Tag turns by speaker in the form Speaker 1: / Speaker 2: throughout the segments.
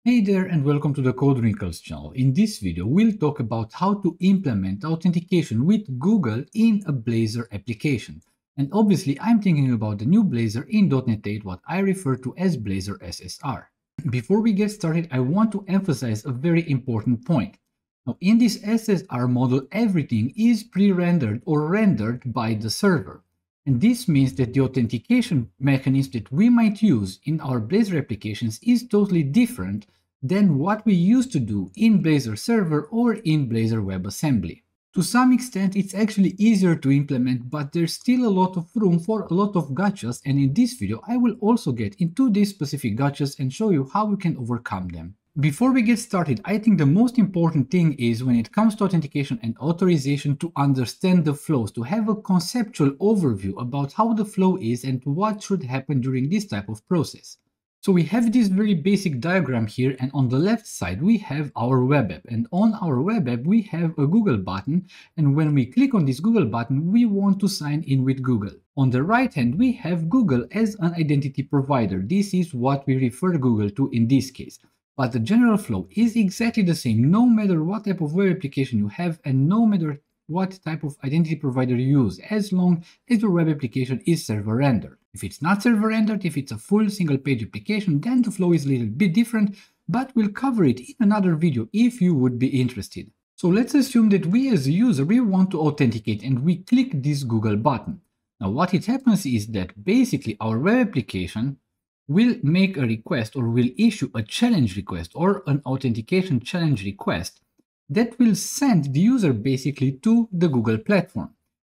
Speaker 1: Hey there and welcome to the Codewrinkles channel. In this video, we'll talk about how to implement authentication with Google in a Blazor application. And obviously, I'm thinking about the new Blazor in .NET 8, what I refer to as Blazor SSR. Before we get started, I want to emphasize a very important point. Now, in this SSR model, everything is pre-rendered or rendered by the server. And this means that the authentication mechanism that we might use in our Blazor applications is totally different than what we used to do in Blazor Server or in Blazor WebAssembly. To some extent, it's actually easier to implement, but there's still a lot of room for a lot of gotchas, and in this video I will also get into these specific gotchas and show you how you can overcome them. Before we get started, I think the most important thing is when it comes to authentication and authorization to understand the flows, to have a conceptual overview about how the flow is and what should happen during this type of process. So we have this very basic diagram here, and on the left side we have our web app, and on our web app we have a Google button, and when we click on this Google button we want to sign in with Google. On the right hand we have Google as an identity provider. This is what we refer Google to in this case. But the general flow is exactly the same no matter what type of web application you have and no matter what type of identity provider you use, as long as your web application is server rendered. If it's not server rendered, if it's a full single page application, then the flow is a little bit different, but we'll cover it in another video if you would be interested. So let's assume that we as a user, we want to authenticate and we click this Google button. Now what it happens is that basically our web application will make a request or will issue a challenge request or an authentication challenge request that will send the user basically to the Google platform.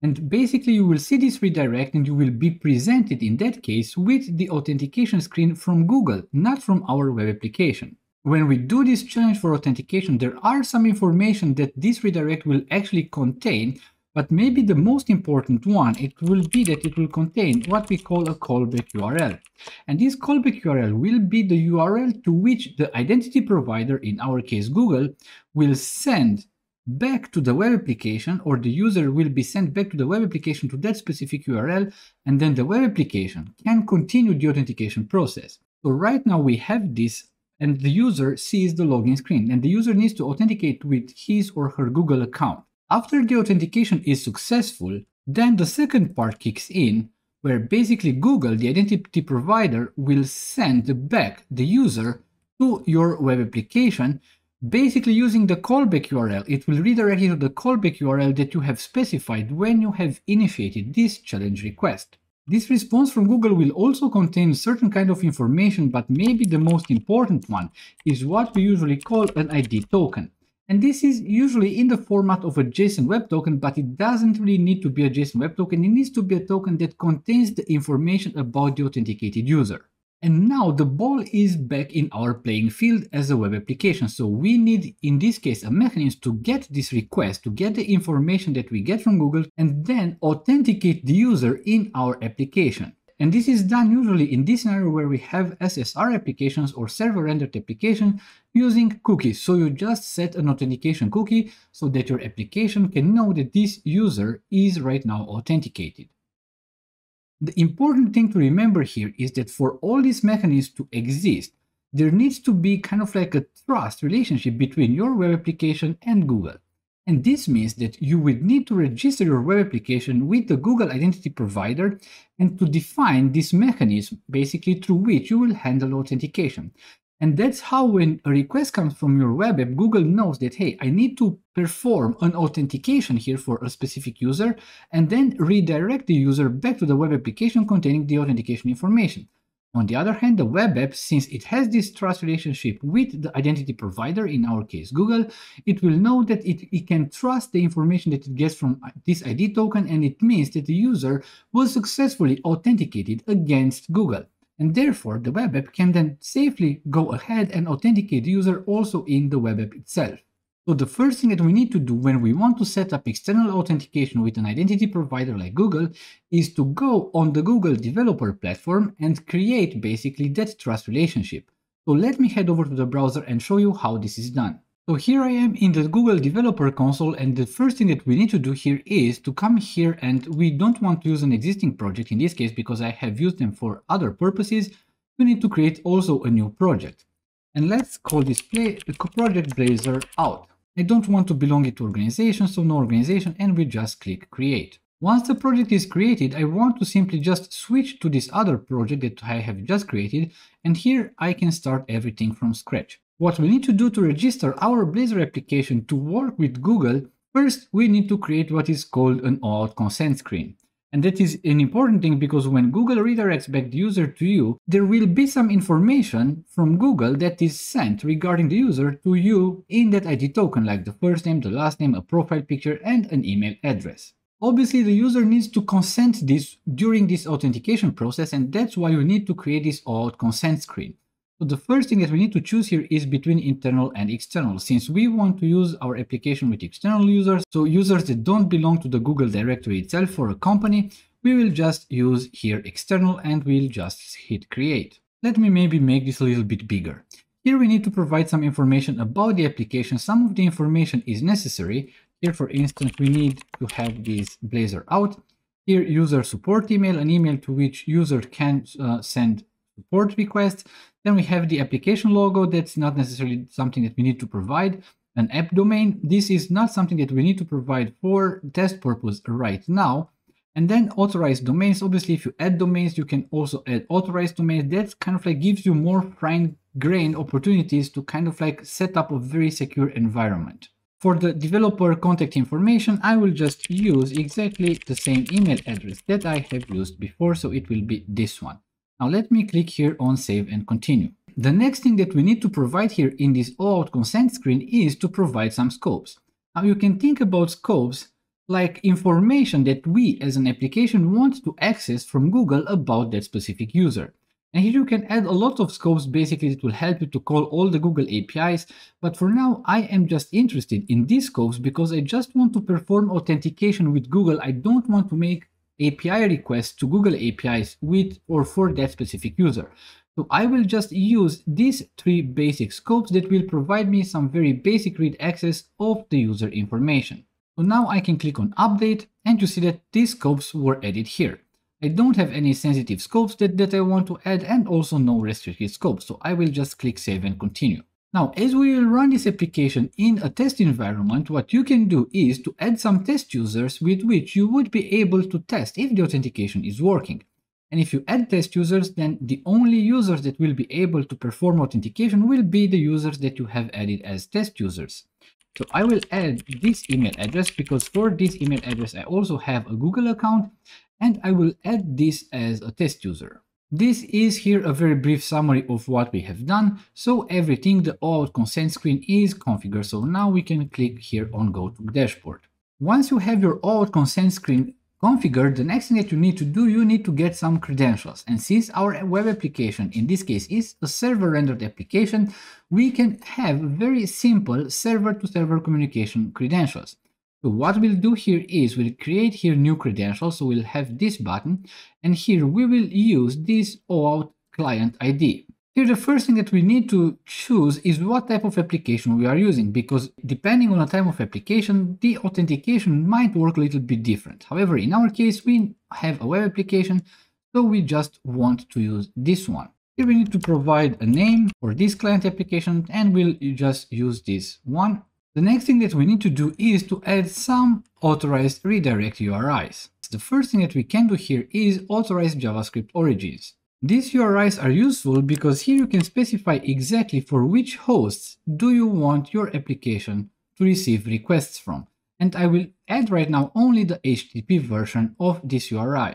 Speaker 1: And basically you will see this redirect and you will be presented in that case with the authentication screen from Google, not from our web application. When we do this challenge for authentication, there are some information that this redirect will actually contain, but maybe the most important one, it will be that it will contain what we call a callback URL. And this callback URL will be the URL to which the identity provider, in our case Google, will send back to the web application, or the user will be sent back to the web application to that specific URL, and then the web application can continue the authentication process. So right now we have this, and the user sees the login screen, and the user needs to authenticate with his or her Google account. After the authentication is successful, then the second part kicks in, where basically Google, the identity provider, will send back the user to your web application, basically using the callback URL. It will redirect you to the callback URL that you have specified when you have initiated this challenge request. This response from Google will also contain certain kind of information, but maybe the most important one is what we usually call an ID token. And this is usually in the format of a JSON web token, but it doesn't really need to be a JSON web token. It needs to be a token that contains the information about the authenticated user. And now the ball is back in our playing field as a web application. So we need, in this case, a mechanism to get this request, to get the information that we get from Google, and then authenticate the user in our application. And this is done usually in this scenario where we have SSR applications or server rendered application using cookies. So you just set an authentication cookie so that your application can know that this user is right now authenticated. The important thing to remember here is that for all these mechanisms to exist, there needs to be kind of like a trust relationship between your web application and Google. And this means that you would need to register your web application with the Google identity provider and to define this mechanism basically through which you will handle authentication. And that's how when a request comes from your web app, Google knows that, hey, I need to perform an authentication here for a specific user and then redirect the user back to the web application containing the authentication information. On the other hand, the web app, since it has this trust relationship with the identity provider, in our case Google, it will know that it can trust the information that it gets from this ID token, and it means that the user was successfully authenticated against Google. And therefore, the web app can then safely go ahead and authenticate the user also in the web app itself. So the first thing that we need to do when we want to set up external authentication with an identity provider like Google is to go on the Google developer platform and create basically that trust relationship. So let me head over to the browser and show you how this is done. So here I am in the Google developer console, and the first thing that we need to do here is to come here, and we don't want to use an existing project in this case because I have used them for other purposes. We need to create also a new project. And let's call this project Blazor out. I don't want to belong it to organization, so no organization, and we just click create. Once the project is created, I want to simply just switch to this other project that I have just created, and here I can start everything from scratch. What we need to do to register our Blazor application to work with Google, first we need to create what is called an OAuth consent screen. And that is an important thing because when Google redirects back the user to you, there will be some information from Google that is sent regarding the user to you in that ID token, like the first name, the last name, a profile picture, and an email address. Obviously, the user needs to consent this during this authentication process, and that's why you need to create this OAuth consent screen. So the first thing that we need to choose here is between internal and external. Since we want to use our application with external users, so users that don't belong to the Google directory itself for a company, we will just use here external and we'll just hit create. Let me maybe make this a little bit bigger. Here we need to provide some information about the application. Some of the information is necessary. Here, for instance, we need to have this Blazor out. Here, user support email, an email to which user can send support requests. Then we have the application logo. That's not necessarily something that we need to provide. An app domain. This is not something that we need to provide for test purpose right now. And then authorized domains. Obviously, if you add domains, you can also add authorized domains. That kind of like gives you more fine-grained opportunities to kind of like set up a very secure environment. For the developer contact information, I will just use exactly the same email address that I have used before. So it will be this one. Now let me click here on save and continue. The next thing that we need to provide here in this OAuth consent screen is to provide some scopes. Now you can think about scopes like information that we as an application want to access from Google about that specific user. And here you can add a lot of scopes basically that will help you to call all the Google APIs. But for now, I am just interested in these scopes because I just want to perform authentication with Google. I don't want to make API requests to Google APIs with or for that specific user. So I will just use these three basic scopes that will provide me some very basic read access of the user information. So now I can click on update and you see that these scopes were added here. I don't have any sensitive scopes that I want to add and also no restricted scopes. So I will just click save and continue. Now, as we will run this application in a test environment, what you can do is to add some test users with which you would be able to test if the authentication is working. And if you add test users, then the only users that will be able to perform authentication will be the users that you have added as test users. So I will add this email address because for this email address, I also have a Google account and I will add this as a test user. This is here a very brief summary of what we have done. So everything, the OAuth consent screen is configured. So now we can click here on go to dashboard. Once you have your OAuth consent screen configured, the next thing that you need to do, you need to get some credentials. And since our web application in this case is a server rendered application, we can have very simple server to server communication credentials. So what we'll do here is we'll create here new credentials. So we'll have this button and here we will use this OAuth client ID. Here the first thing that we need to choose is what type of application we are using, because depending on the type of application, the authentication might work a little bit different. However, in our case, we have a web application, so we just want to use this one. Here we need to provide a name for this client application and we'll just use this one. The next thing that we need to do is to add some authorized redirect URIs. The first thing that we can do here is authorize JavaScript origins. These URIs are useful because here you can specify exactly for which hosts do you want your application to receive requests from. And I will add right now only the HTTP version of this URI.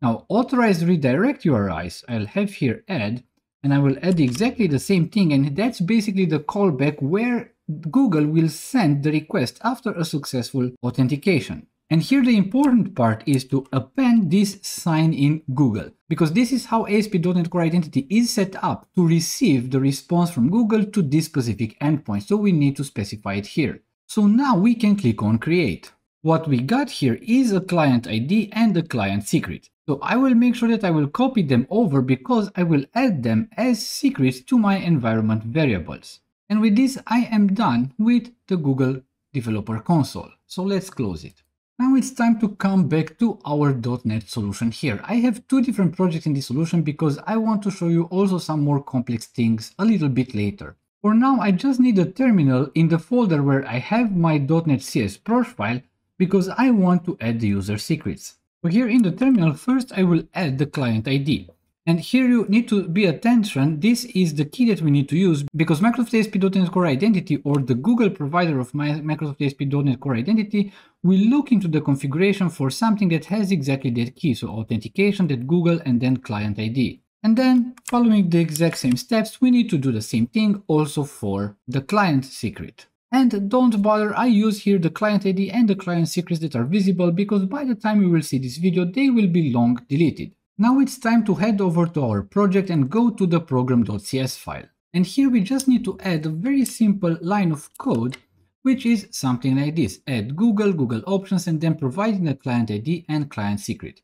Speaker 1: Now, authorized redirect URIs, I'll have here add, and I will add exactly the same thing. And that's basically the callback where Google will send the request after a successful authentication. And here the important part is to append this sign in Google, because this is how ASP.NET Core Identity is set up to receive the response from Google to this specific endpoint. So we need to specify it here. So now we can click on create. What we got here is a client ID and a client secret. So I will make sure that I will copy them over because I will add them as secrets to my environment variables. And with this, I am done with the Google Developer Console. So let's close it. Now it's time to come back to our .NET solution here. I have two different projects in this solution because I want to show you also some more complex things a little bit later. For now, I just need a terminal in the folder where I have my .NET CS profile because I want to add the user secrets. So here in the terminal, first I will add the client ID. And here you need to be attention, this is the key that we need to use because Microsoft ASP.NET Core Identity or the Google provider of Microsoft ASP.NET Core Identity will look into the configuration for something that has exactly that key, so authentication, that Google, and then client ID. And then following the exact same steps, we need to do the same thing also for the client secret. And don't bother, I use here the client ID and the client secrets that are visible because by the time you will see this video, they will be long deleted. Now it's time to head over to our project and go to the program.cs file. And here we just need to add a very simple line of code, which is something like this. Add Google, Google options, and then providing the client ID and client secret.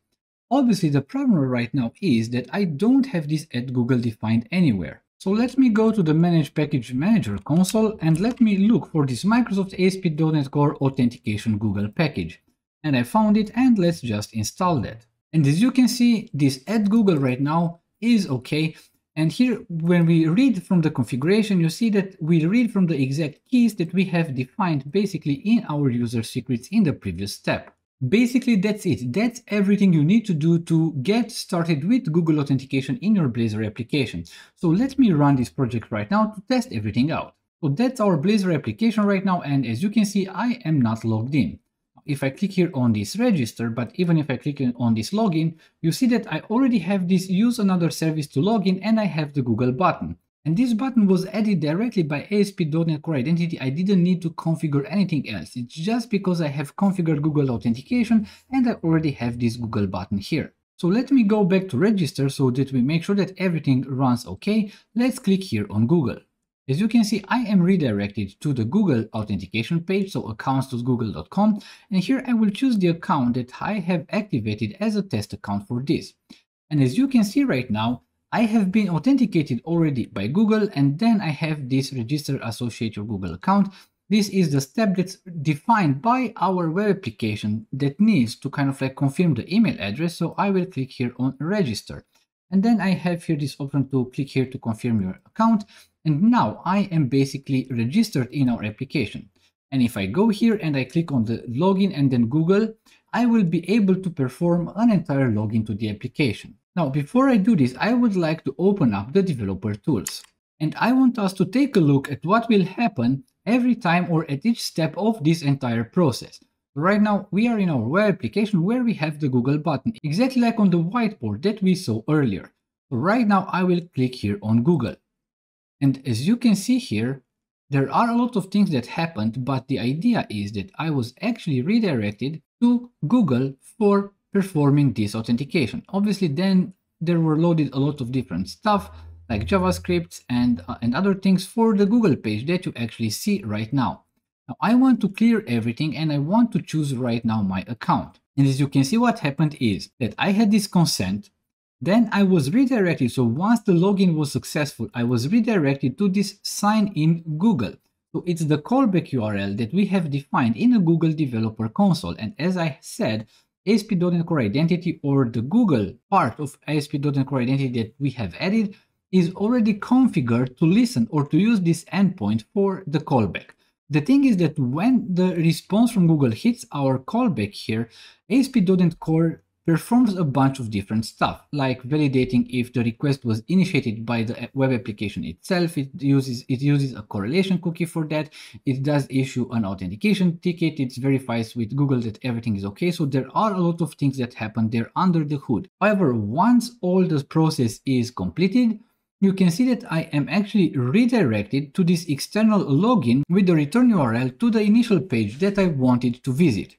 Speaker 1: Obviously, the problem right now is that I don't have this add Google defined anywhere. So let me go to the Manage Package Manager console and let me look for this Microsoft ASP.NET Core Authentication Google package. And I found it, and let's just install that. And as you can see, this add Google right now is okay. And here, when we read from the configuration, you see that we read from the exact keys that we have defined basically in our user secrets in the previous step. Basically, that's it. That's everything you need to do to get started with Google Authentication in your Blazor application. So let me run this project right now to test everything out. So that's our Blazor application right now. And as you can see, I am not logged in. If I click here on this register, but even if I click on this login, you see that I already have this use another service to login and I have the Google button. And this button was added directly by ASP.NET Core Identity. I didn't need to configure anything else. It's just because I have configured Google Authentication and I already have this Google button here. So let me go back to register so that we make sure that everything runs okay. Let's click here on Google. As you can see, I am redirected to the Google authentication page, so accounts.google.com, and here I will choose the account that I have activated as a test account for this. And as you can see right now, I have been authenticated already by Google, and then I have this register associate your Google account. This is the step that's defined by our web application that needs to kind of like confirm the email address, so I will click here on register. And then I have here this option to click here to confirm your account. And now I am basically registered in our application. And if I go here and I click on the login and then Google, I will be able to perform an entire login to the application. Now, before I do this, I would like to open up the developer tools. And I want us to take a look at what will happen every time or at each step of this entire process. Right now, we are in our web application where we have the Google button, exactly like on the whiteboard that we saw earlier. So right now, I will click here on Google. And as you can see here, there are a lot of things that happened, but the idea is that I was actually redirected to Google for performing this authentication. Obviously, then there were loaded a lot of different stuff like JavaScript and other things for the Google page that you actually see right now. Now, I want to clear everything and I want to choose right now my account. And as you can see, what happened is that I had this consent. Then I was redirected, so once the login was successful, I was redirected to this sign in Google. So it's the callback URL that we have defined in the Google Developer Console. And as I said, ASP.NET Core Identity or the Google part of ASP.NET Core Identity that we have added is already configured to listen or to use this endpoint for the callback. The thing is that when the response from Google hits our callback here, ASP.NET Core performs a bunch of different stuff, like validating if the request was initiated by the web application itself. It uses a correlation cookie for that. It does issue an authentication ticket. It verifies with Google that everything is okay. So there are a lot of things that happen there under the hood. However, once all the process is completed, you can see that I am actually redirected to this external login with the return URL to the initial page that I wanted to visit.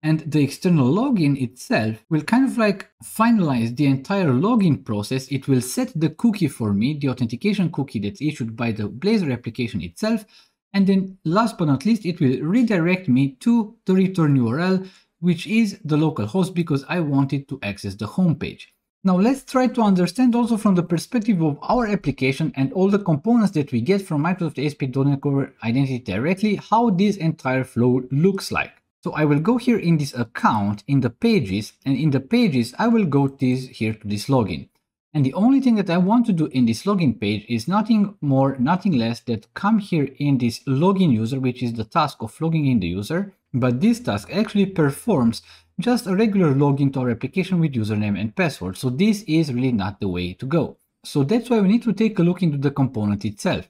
Speaker 1: And the external login itself will kind of like finalize the entire login process. It will set the cookie for me, the authentication cookie that's issued by the Blazor application itself. And then last but not least, it will redirect me to the return URL, which is the local host because I wanted to access the home page. Now let's try to understand also from the perspective of our application and all the components that we get from Microsoft ASP.NET Core Identity directly, how this entire flow looks like. So I will go here in this account in the pages, and in the pages I will go here to this login. And the only thing that I want to do in this login page is nothing more, nothing less than come here in this login user, which is the task of logging in the user. But this task actually performs just a regular login to our application with username and password. So this is really not the way to go. So that's why we need to take a look into the component itself.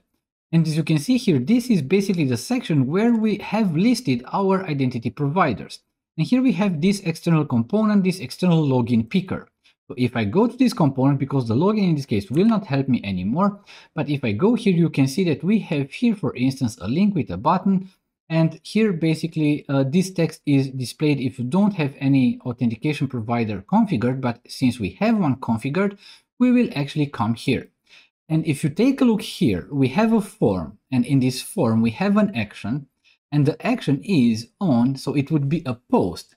Speaker 1: And as you can see here, this is basically the section where we have listed our identity providers. And here we have this external component, this external login picker. So if I go to this component, because the login in this case will not help me anymore, but if I go here, you can see that we have here, for instance, a link with a button. And here basically this text is displayed if you don't have any authentication provider configured, but since we have one configured, we will actually come here. And if you take a look here, we have a form, and in this form we have an action, and the action is on, so it would be a post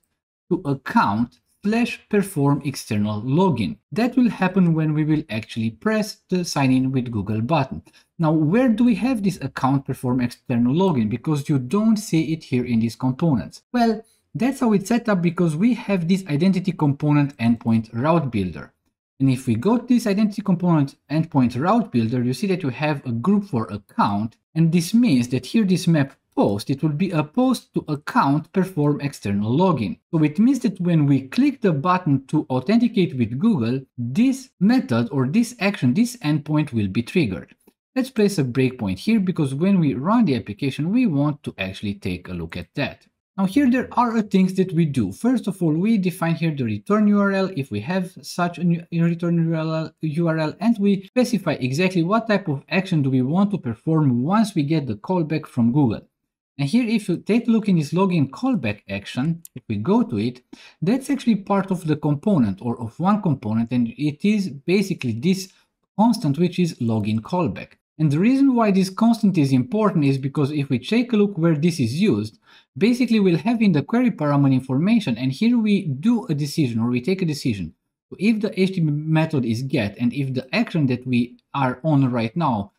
Speaker 1: to account/perform external login. That will happen when we will actually press the sign in with Google button. Now, where do we have this account perform external login? Because you don't see it here in these components. Well, that's how it's set up, because we have this identity component endpoint route builder. And if we go to this identity component endpoint route builder, you see that you have a group for account. And this means that here this map post, it will be a post to account perform external login. So it means that when we click the button to authenticate with Google, this method or this action, this endpoint will be triggered. Let's place a breakpoint here, because when we run the application, we want to actually take a look at that. Now here there are things that we do. First of all, we define here the return URL if we have such a return URL, and we specify exactly what type of action do we want to perform once we get the callback from Google. And here, if you take a look in this login callback action, if we go to it, that's actually part of the component or of one component, and it is basically this constant, which is login callback. And the reason why this constant is important is because if we take a look where this is used, basically we'll have in the query parameter information, and here we do a decision, or we take a decision. So if the HTTP method is get, and if the action that we are on right now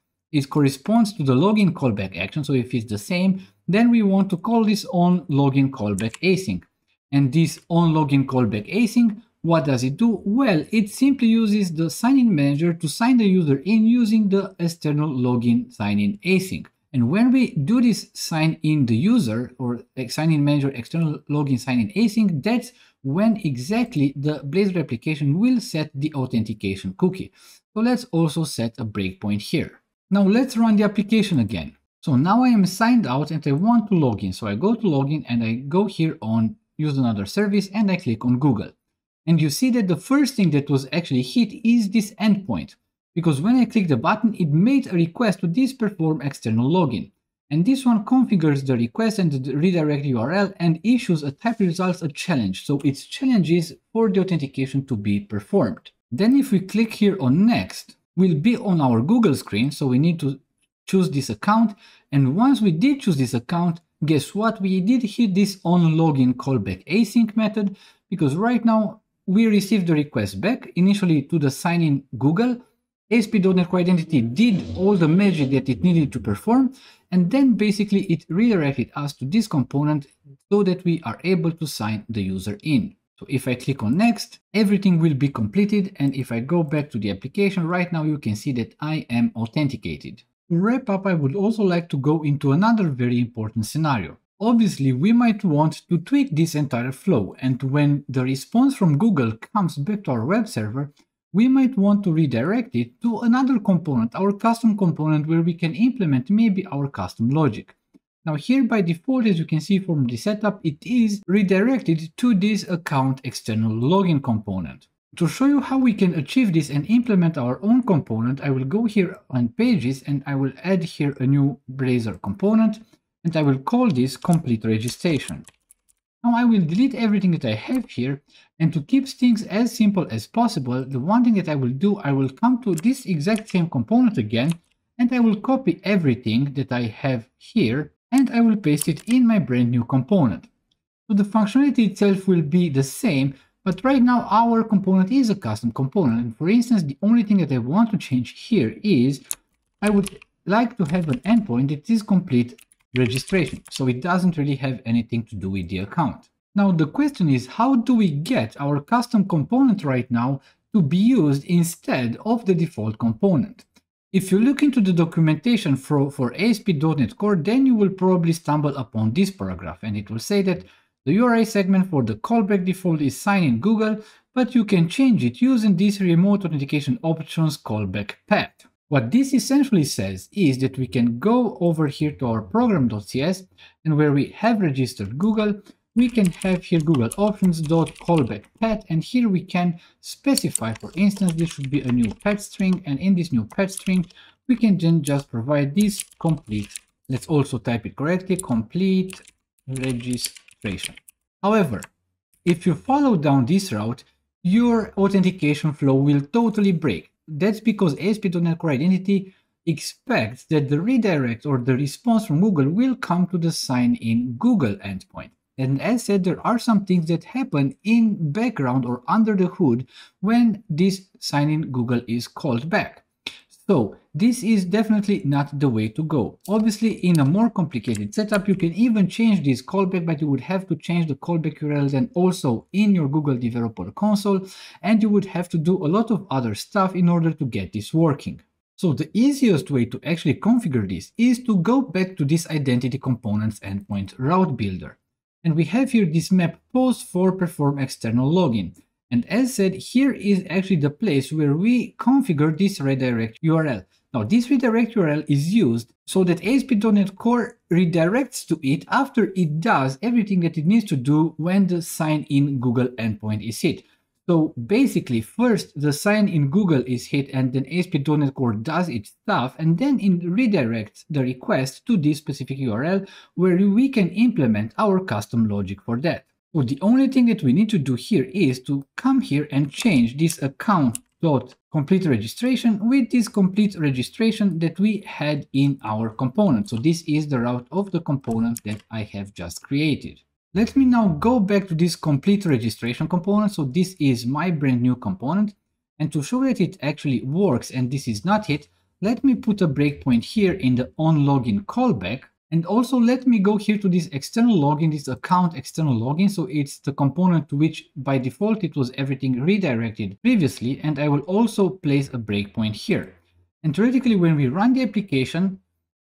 Speaker 1: corresponds to the login callback action, so if it's the same, then we want to call this on login callback async. And this on login callback async, what does it do? Well, it simply uses the sign-in manager to sign the user in using the external login sign-in async. And when we do this sign in the user or sign-in manager external login sign-in async, that's when exactly the Blazor application will set the authentication cookie. So let's also set a breakpoint here. Now let's run the application again. So now I am signed out and I want to log in. So I go to login and I go here on use another service and I click on Google. And you see that the first thing that was actually hit is this endpoint, because when I click the button, it made a request to this perform external login. And this one configures the request and the redirect URL and issues a type results a challenge. So its challenges for the authentication to be performed. Then if we click here on next, we'll be on our Google screen. So we need to choose this account. And once we did choose this account, guess what? We did hit this on login callback async method, because right now we received the request back initially to the sign in Google. ASP.NET Core Identity did all the magic that it needed to perform, and then basically it redirected us to this component so that we are able to sign the user in. So if I click on next, everything will be completed, and if I go back to the application right now, you can see that I am authenticated. To wrap up, I would also like to go into another very important scenario. Obviously, we might want to tweak this entire flow, and when the response from Google comes back to our web server, we might want to redirect it to another component, our custom component, where we can implement maybe our custom logic. Now here by default, as you can see from the setup, it is redirected to this account external login component. To show you how we can achieve this and implement our own component, I will go here on pages and I will add here a new Blazor component, and I will call this complete registration. Now I will delete everything that I have here, and to keep things as simple as possible, the one thing that I will do, I will come to this exact same component again, and I will copy everything that I have here, and I will paste it in my brand new component. So the functionality itself will be the same, but right now our component is a custom component. And for instance, the only thing that I want to change here is I would like to have an endpoint that is complete registration. So it doesn't really have anything to do with the account. Now the question is, how do we get our custom component right now to be used instead of the default component? If you look into the documentation for ASP.NET Core, then you will probably stumble upon this paragraph, and it will say that the URI segment for the callback default is sign in Google, but you can change it using this remote authentication options callback path. What this essentially says is that we can go over here to our program.cs, and where we have registered Google, we can have here Google options.callback path, and here we can specify, for instance, this should be a new path string, and in this new path string, we can then just provide this complete, let's also type it correctly, complete registration. However, if you follow down this route, your authentication flow will totally break. That's because ASP.NET Core Identity expects that the redirect or the response from Google will come to the sign in Google endpoint. And as said, there are some things that happen in background or under the hood when this sign in Google is called back. So this is definitely not the way to go. Obviously, in a more complicated setup, you can even change this callback, but you would have to change the callback URL then also in your Google Developer Console, and you would have to do a lot of other stuff in order to get this working. So the easiest way to actually configure this is to go back to this identity components endpoint route builder. And we have here this map post for perform external login. And as said, here is actually the place where we configure this redirect URL. Now, this redirect URL is used so that ASP.NET Core redirects to it after it does everything that it needs to do when the sign in Google endpoint is hit. So basically, first the sign in Google is hit, and then ASP.NET Core does its stuff, and then it redirects the request to this specific URL where we can implement our custom logic for that. So the only thing that we need to do here is to come here and change this account.complete registration with this complete registration that we had in our component. So this is the route of the component that I have just created. Let me now go back to this complete registration component. So this is my brand new component. And to show that it actually works and this is not hit, let me put a breakpoint here in the onLogin callback. And also let me go here to this external login, this account external login. So it's the component to which by default it was everything redirected previously. And I will also place a breakpoint here. And theoretically, when we run the application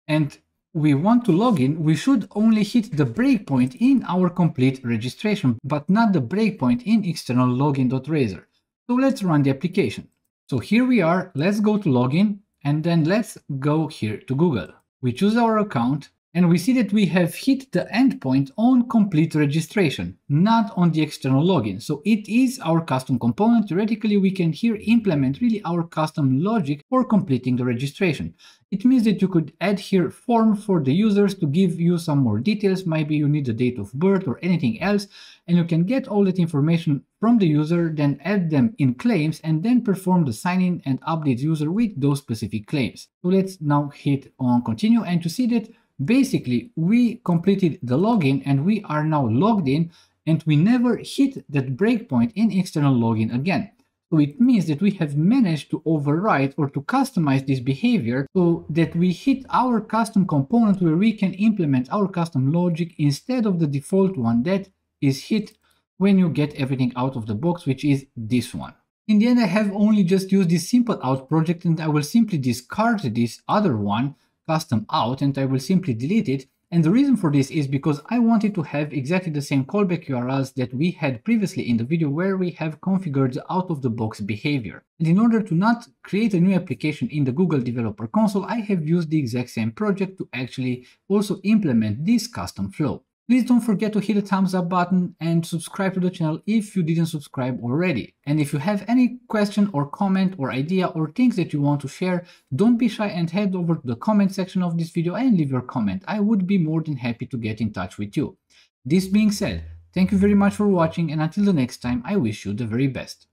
Speaker 1: and we want to log in, we should only hit the breakpoint in our complete registration, but not the breakpoint in external login.razor. So let's run the application. So here we are, let's go to login, and then let's go here to Google. We choose our account, and we see that we have hit the endpoint on complete registration, not on the external login. So it is our custom component. Theoretically, we can here implement really our custom logic for completing the registration. It means that you could add here form for the users to give you some more details. Maybe you need the date of birth or anything else, and you can get all that information from the user, then add them in claims, and then perform the sign in and update user with those specific claims. So let's now hit on continue, and to see that basically we completed the login and we are now logged in, and we never hit that breakpoint in external login again. So it means that we have managed to override or to customize this behavior so that we hit our custom component where we can implement our custom logic instead of the default one that is hit when you get everything out of the box, which is this one. In the end, I have only just used this simple out project, and I will simply discard this other one, custom out, and I will simply delete it. And the reason for this is because I wanted to have exactly the same callback URLs that we had previously in the video where we have configured the out-of-the-box behavior. And in order to not create a new application in the Google Developer Console, I have used the exact same project to actually also implement this custom flow. Please don't forget to hit the thumbs up button and subscribe to the channel if you didn't subscribe already. And if you have any question or comment or idea or things that you want to share, don't be shy and head over to the comment section of this video and leave your comment. I would be more than happy to get in touch with you. This being said, thank you very much for watching, and until the next time, I wish you the very best.